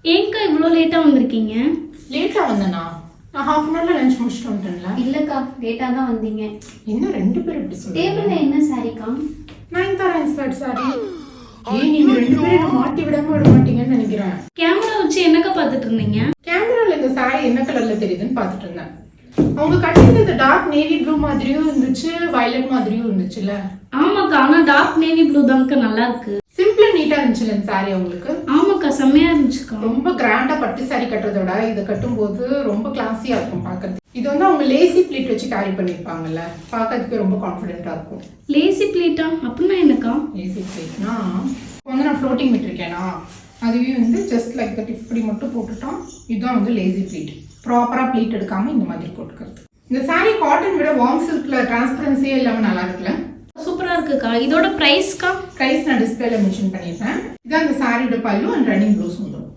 ஏங்கா இவ்வளோ லேட்டாக வந்திருக்கீங்க? லேட்டாக வந்தேனா? நான் ஹாஃப் அன் ஹவரில் லஞ்ச் முடிச்சுட்டு வந்துட்டேன்ல. இல்லைக்கா, லேட்டாக தான் வந்தீங்க. இன்னும் 2 பேர் இப்படி சொல்லுங்க. டேபிளில் என்ன சாரிக்கா? Nayanthara inspired sorry. நீங்க 2 பேரும் என்ன மாட்டி விடாம விட மாட்டீங்கன்னு நினைக்கிறேன். கேமரா வச்சு என்னக்கா பார்த்துட்டு இருந்தீங்க? கேமரால இந்த சாரி என்ன கலர்ல தெரியுதுன்னு பார்த்துட்டு இருந்தேன். அவங்க கட்டிருந்தது டார்க் நேவி ப்ளூ மாதிரியும் இருந்துச்சு, வயலட் மாதிரியும் இருந்துச்சுல்ல. ஆமாக்கா, ஆனால் டார்க் நேவி ப்ளூ தான்க்கா நல்லா இருக்கு. சிம்பிளா நீட்டா இருந்துச்சுல இந்த சாரி உங்களுக்கு. ஆமாக்கா, செம்மையா இருந்துச்சுக்கா. ரொம்ப கிராண்டா பட்டு சாரி கட்டுறதோட இதை கட்டும்போது ரொம்ப கிளாஸியா இருக்கும் பார்க்கறது. இது வந்து அவங்க லேசி பிளீட் வச்சு கேரி பண்ணிருப்பாங்கல்ல, பார்க்கறதுக்கு ரொம்ப கான்ஃபிடென்ட்டா இருக்கும். லேசி பிளேட்டா அப்படின்னா என்னக்கா? லேசி பிளீட்னா வந்து நான் ஃப்ளோட்டிங் விட்டுருக்கேனா, அதுவே வந்து ஜஸ்ட் லைக் தட் இப்படி மட்டும் போட்டுட்டோம். இதுதான் வந்து லேசி பிளீட். ப்ராப்பரா பிளீட் எடுக்காம இந்த மாதிரி போட்டுக்கிறது. இந்த சாரி காட்டன் விட வார்ம் சில்க்ல டிரான்ஸ்பரன்சியே இல்லாம நல்லா இருக்குல்ல. சூப்பரா இருக்குக்கா. இதோட பிரைஸ்க்கா? பிரைஸ் நான் டிஸ்பிளேல மென்ஷன் பண்ணிருப்பேன். இதான் இந்த சாரியோட பல்லு அண்ட் ரன்னிங் ப்ளவுஸ் வந்துடும்.